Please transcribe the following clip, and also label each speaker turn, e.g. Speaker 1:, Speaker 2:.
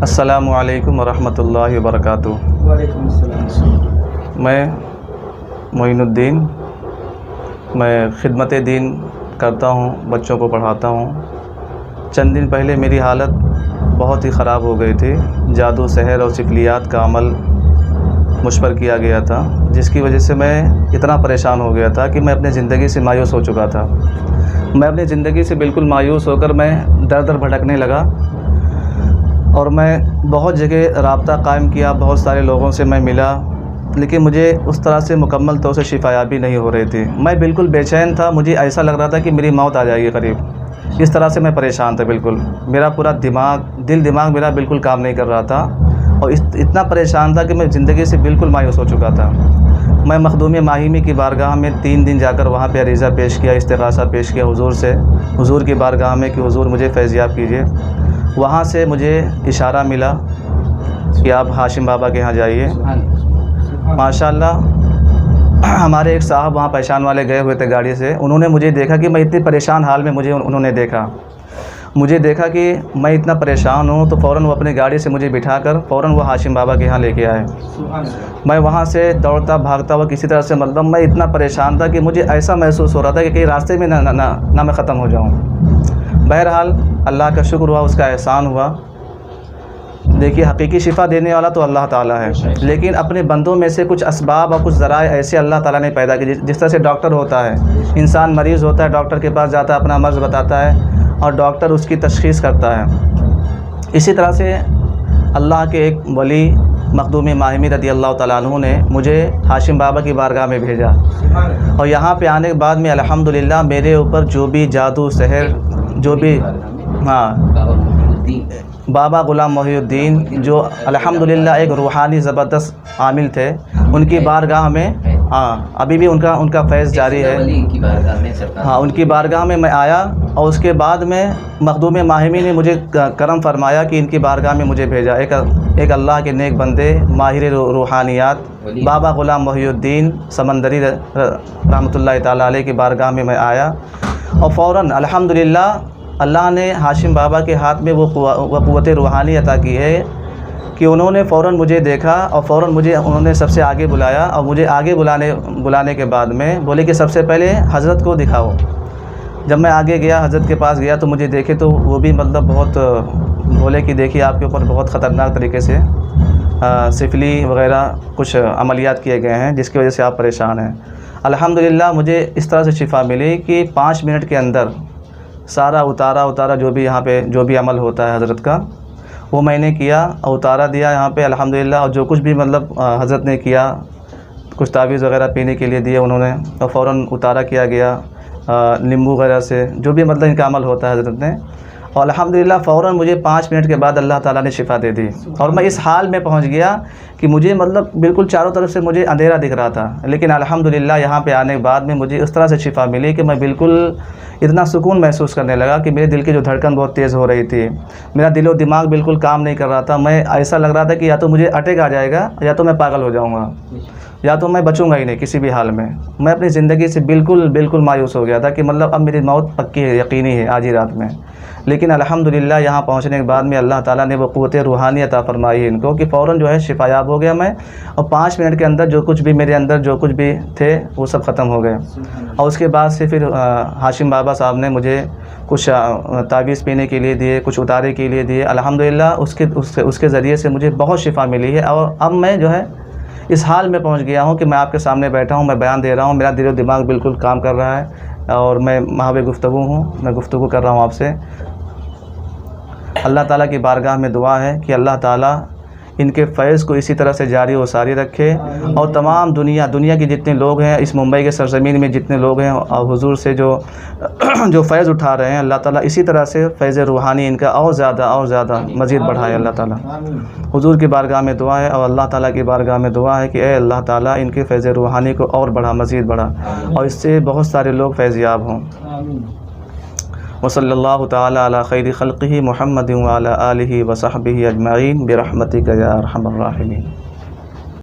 Speaker 1: السلام علیکم ورحمۃ اللہ وبرکاتہ۔
Speaker 2: وعلیکم السلام۔
Speaker 1: میں معین الدین، میں خدمت دین کرتا ہوں، بچوں کو پڑھاتا ہوں۔ چند دن پہلے میری حالت بہت ہی خراب ہو گئی تھی۔ جادو، سحر اور شکلیات کا عمل مجھ پر کیا گیا تھا، جس کی وجہ سے میں اتنا پریشان ہو گیا تھا کہ میں اپنے زندگی سے مایوس ہو چکا تھا۔ میں اپنی زندگی سے بالکل مایوس ہو کر میں در در بھٹکنے لگا، اور میں بہت جگہ رابطہ قائم کیا، بہت سارے لوگوں سے میں ملا، لیکن مجھے اس طرح سے مکمل طور سے شفا یابی نہیں ہو رہی تھی۔ میں بالکل بے چین تھا، مجھے ایسا لگ رہا تھا کہ میری موت آ جائے گی قریب۔ اس طرح سے میں پریشان تھا بالکل۔ میرا پورا دماغ میرا بالکل کام نہیں کر رہا تھا، اور اتنا پریشان تھا کہ میں زندگی سے بالکل مایوس ہو چکا تھا۔ میں مخدوم ماہمی کی بارگاہ میں 3 دن جا کر وہاں پہ عریضہ پیش کیا، استغاثہ پیش کیا حضور سے، حضور کی بارگاہ میں کہ حضور مجھے فیض یاب کیجیے۔ وہاں سے مجھے اشارہ ملا کہ آپ ہاشم بابا کے یہاں جائیے۔ ماشاءاللہ ہمارے ایک صاحب وہاں پہچان والے گئے ہوئے تھے گاڑی سے، انہوں نے مجھے دیکھا کہ میں اتنی پریشان حال میں انہوں نے دیکھا کہ میں اتنا پریشان ہوں، تو فوراً وہ اپنی گاڑی سے مجھے بٹھا کر فوراً وہ ہاشم بابا کے یہاں لے کے آئے۔ میں وہاں سے دوڑتا بھاگتا ہوا کسی طرح سے میں اتنا پریشان تھا کہ مجھے ایسا محسوس ہو رہا تھا کہ کہیں راستے میں نہ میں ختم ہو جاؤں۔ بہرحال اللہ کا شکر ہوا، اس کا احسان ہوا۔ دیکھیے، حقیقی شفا دینے والا تو اللہ تعالیٰ ہے، لیکن اپنے بندوں میں سے کچھ اسباب اور کچھ ذرائع ایسے اللہ تعالیٰ نے پیدا کیے۔ جس طرح سے ڈاکٹر ہوتا ہے، انسان مریض ہوتا ہے، ڈاکٹر کے پاس جاتا ہے، اپنا مرض بتاتا ہے اور ڈاکٹر اس کی تشخیص کرتا ہے۔ اسی طرح سے اللہ کے ایک ولی مخدوم ماہمی رضی اللہ تعالیٰ عنہ نے مجھے ہاشم بابا کی بارگاہ میں بھیجا، اور یہاں پہ آنے کے بعد میں الحمدللہ میرے اوپر جو بھی جادو، سحر، جو بھی بابا غلام محی الدین جو الحمدللہ ایک روحانی زبردست عامل تھے، ان کی بارگاہ میں ابھی بھی ان کا فیض جاری ہے۔ ان کی بارگاہ میں آیا، اور اس کے بعد میں مخدوم ماہمی نے مجھے کرم فرمایا کہ ان کی بارگاہ میں مجھے بھیجا۔ ایک اللہ کے نیک بندے، ماہر روحانیات بابا غلام محی الدین سمندری رحمۃ اللہ تعالیٰ علیہ کی بارگاہ میں آیا، اور فوراً الحمدللہ اللہ نے ہاشم بابا کے ہاتھ میں وہ قوت روحانی عطا کی ہے کہ انہوں نے فوراً مجھے دیکھا، اور فوراً مجھے انہوں نے سب سے آگے بلایا، اور مجھے آگے بلانے کے بعد میں بولے کہ سب سے پہلے حضرت کو دکھاؤ۔ جب میں آگے گیا، حضرت کے پاس گیا، تو مجھے دیکھے تو وہ بھی بہت بولے کہ دیکھیے آپ کے اوپر بہت خطرناک طریقے سے سفلی وغیرہ کچھ عملیات کیے گئے ہیں، جس کی وجہ سے آپ پریشان ہیں۔ الحمدللہ مجھے اس طرح سے شفا ملی کہ 5 منٹ کے اندر سارا اتارا جو بھی یہاں پہ جو بھی عمل ہوتا ہے حضرت کا، وہ میں نے کیا اور اتارا دیا یہاں پہ الحمدللہ۔ اور جو کچھ بھی حضرت نے کیا، کچھ تعویذ وغیرہ پینے کے لیے دیے انہوں نے، اور فوراً اتارا کیا گیا نیمبو وغیرہ سے، جو بھی ان کا عمل ہوتا ہے حضرت نے، اور الحمدللہ فوراً مجھے 5 منٹ کے بعد اللہ تعالیٰ نے شفا دے دی۔ اور میں اس حال میں پہنچ گیا کہ مجھے بالکل چاروں طرف سے مجھے اندھیرا دکھ رہا تھا، لیکن الحمدللہ یہاں پہ آنے کے بعد میں مجھے اس طرح سے شفا ملی کہ میں بالکل اتنا سکون محسوس کرنے لگا کہ میرے دل کی جو دھڑکن بہت تیز ہو رہی تھی، میرا دل و دماغ بالکل کام نہیں کر رہا تھا۔ میں ایسا لگ رہا تھا کہ یا تو مجھے اٹیک آ جائے گا، یا تو میں پاگل ہو جاؤں گا، یا تو میں بچوں گا ہی نہیں کسی بھی حال میں۔ میں اپنی زندگی سے بالکل مایوس ہو گیا تھا کہ اب میری موت پکی ہے، یقینی ہے آج ہی رات میں۔ لیکن الحمدللہ یہاں پہنچنے کے بعد میں اللہ تعالیٰ نے وہ قوت روحانی عطا فرمائی ہے ان کو کہ فوراً شفا یاب ہو گیا میں، اور 5 منٹ کے اندر جو کچھ بھی میرے اندر جو کچھ بھی تھے وہ سب ختم ہو گئے۔ اور اس کے بعد سے پھر ہاشم بابا صاحب نے مجھے کچھ تعویذ پینے کے لیے دیے، کچھ اتارے کے لیے دیے۔ الحمدللہ اس کے ذریعے سے مجھے بہت شفا ملی ہے، اور اب میں اس حال میں پہنچ گیا ہوں کہ میں آپ کے سامنے بیٹھا ہوں، میں بیان دے رہا ہوں، میرا دل و دماغ بالکل کام کر رہا ہے، اور میں محو گفتگو ہوں، میں گفتگو کر رہا ہوں آپ سے۔ اللہ تعالیٰ کی بارگاہ میں دعا ہے کہ اللہ تعالیٰ ان کے فیض کو اسی طرح سے جاری و ساری رکھے، اور تمام دنیا کے جتنے لوگ ہیں، اس ممبئی کے سرزمین میں جتنے لوگ ہیں، اور حضور سے جو فیض اٹھا رہے ہیں، اللہ تعالیٰ اسی طرح سے فیض روحانی ان کا اور زیادہ مزید بڑھائے اللہ تعالیٰ۔ حضور کی بارگاہ میں دعا ہے، اور اللہ تعالیٰ کی بارگاہ میں دعا ہے کہ اے اللہ تعالیٰ ان کے فیض روحانی کو اور بڑھا، مزید بڑھا، اور اس سے بہت سارے لوگ فیض یاب ہوں۔ وصلی اللہ تعالی علی خیر خلقہ محمد وعلی آلہ وصحبہ اجمعین برحمتک یا ارحم الراحمین۔